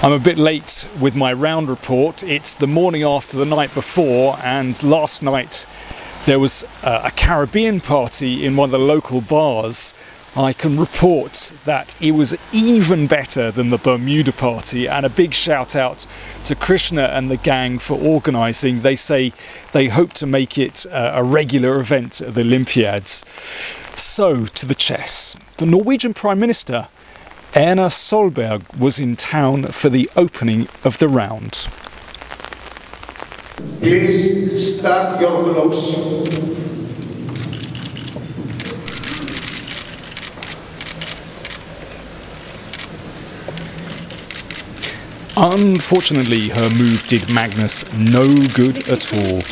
I'm a bit late with my round report. It's the morning after the night before, and last night there was a Caribbean party in one of the local bars. I can report that it was even better than the Bermuda party, and a big shout out to Krishna and the gang for organising. They say they hope to make it a regular event at the Olympiads. So, to the chess. The Norwegian Prime Minister Erna Solberg was in town for the opening of the round. Please start your clocks. Unfortunately, her move did Magnus no good at all,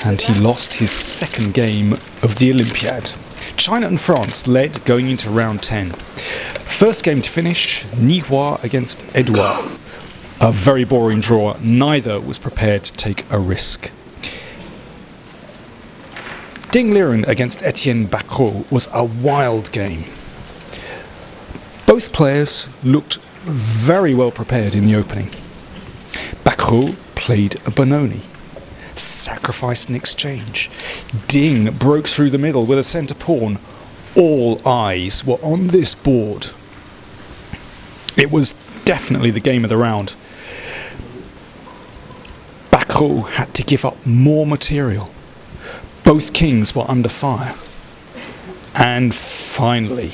and he lost his second game of the Olympiad. China and France led going into round 10. First game to finish, Nihua against Edouard. A very boring draw, neither was prepared to take a risk. Ding Liren against Etienne Bacrot was a wild game. Both players looked very well prepared in the opening. Bacrot played a Benoni, sacrificed an exchange. Ding broke through the middle with a centre pawn. All eyes were on this board. It was definitely the game of the round. Bacrot had to give up more material. Both kings were under fire. And finally,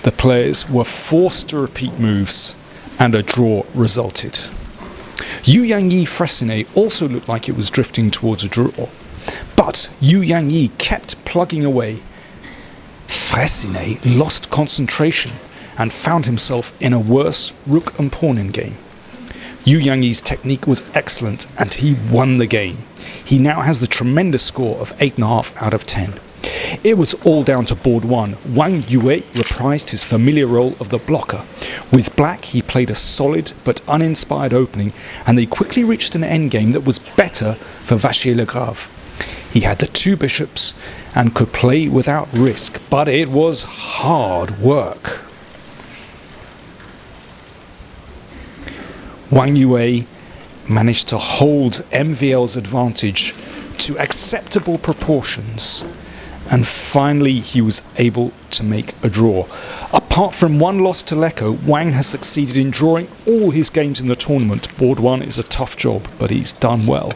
the players were forced to repeat moves, and a draw resulted. Yu Yangyi Fressinet also looked like it was drifting towards a draw, but Yu Yangyi kept plugging away. Fressinet lost concentration and found himself in a worse rook and pawn endgame. Yu Yangyi's technique was excellent, and he won the game. He now has the tremendous score of 8.5 out of 10. It was all down to board 1. Wang Yue reprised his familiar role of the blocker. With black, he played a solid but uninspired opening, and they quickly reached an endgame that was better for Vachier-Lagrave. He had the two bishops and could play without risk, but it was hard work. Wang Yue managed to hold MVL's advantage to acceptable proportions, and finally he was able to make a draw. Apart from one loss to Lecco, Wang has succeeded in drawing all his games in the tournament. Board 1 is a tough job, but he's done well.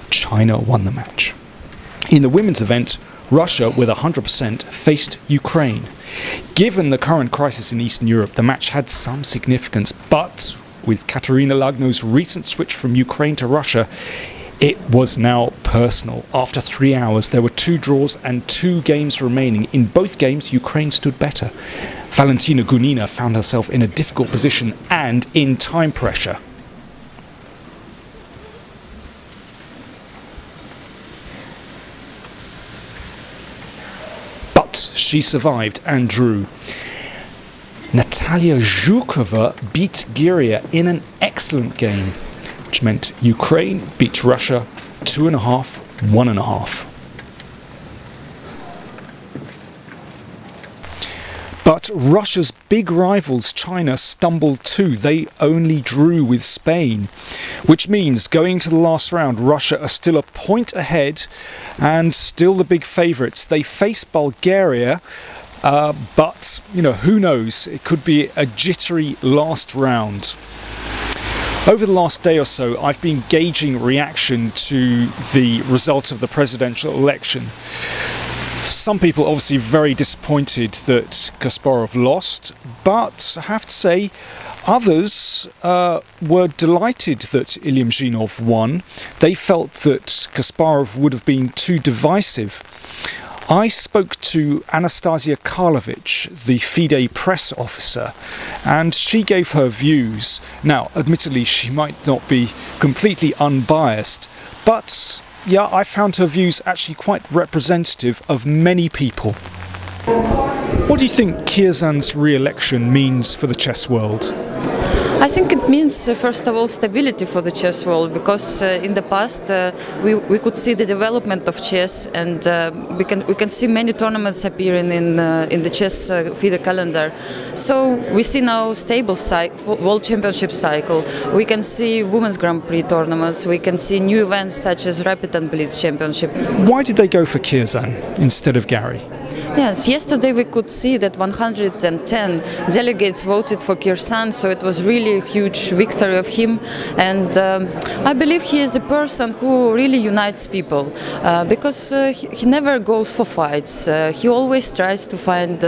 China won the match. In the women's event, Russia, with 100%, faced Ukraine. Given the current crisis in Eastern Europe, the match had some significance, but with Katerina Lagno's recent switch from Ukraine to Russia, it was now personal. After 3 hours, there were 2 draws and 2 games remaining. In both games, Ukraine stood better. Valentina Gunina found herself in a difficult position and in time pressure. But she survived and drew. Natalia Zhukova beat Giria in an excellent game, which meant Ukraine beat Russia 2.5, 1.5. But Russia's big rivals, China, stumbled too. They only drew with Spain, which means going to the last round, Russia are still a point ahead and still the big favourites. They face Bulgaria, but, you know, who knows? It could be a jittery last round. Over the last day or so, I've been gauging reaction to the result of the presidential election. Some people obviously very disappointed that Kasparov lost, but I have to say others were delighted that Ilyumzhinov won. They felt that Kasparov would have been too divisive. I spoke to Anastasia Karlovich, the FIDE press officer, and she gave her views. Now, admittedly, she might not be completely unbiased, but yeah, I found her views actually quite representative of many people. What do you think Kirzan's re-election means for the chess world? I think it means, first of all, stability for the chess world, because in the past we could see the development of chess, and we can see many tournaments appearing in the chess FIDE calendar. So we see now stable World Championship cycle. We can see Women's Grand Prix tournaments. We can see new events such as Rapid and Blitz Championship. Why did they go for Kirzan instead of Gary? Yes, yesterday we could see that 110 delegates voted for Kirzan, so it was really a huge victory of him. And I believe he is a person who really unites people, because he never goes for fights. He always tries to find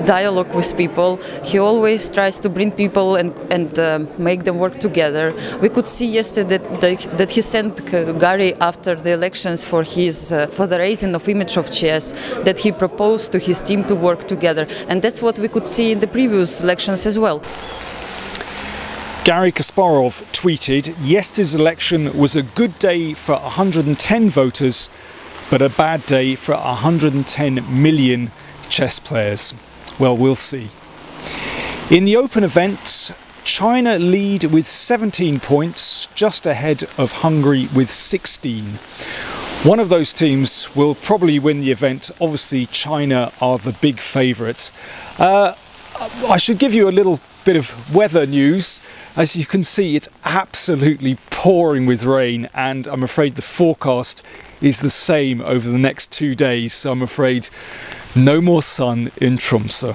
dialogue with people. He always tries to bring people and make them work together. We could see yesterday that he sent Gary after the elections for the raising of image of chess, that he proposed to his team to work together, and that's what we could see in the previous elections as well. Garry Kasparov tweeted, "Yesterday's election was a good day for 110 voters, but a bad day for 110 million chess players." Well, we'll see. In the open event, China lead with 17 points, just ahead of Hungary with 16. One of those teams will probably win the event. Obviously, China are the big favourites. I should give you a little bit of weather news. As you can see, it's absolutely pouring with rain, and I'm afraid the forecast is the same over the next 2 days. So I'm afraid no more sun in Tromsø.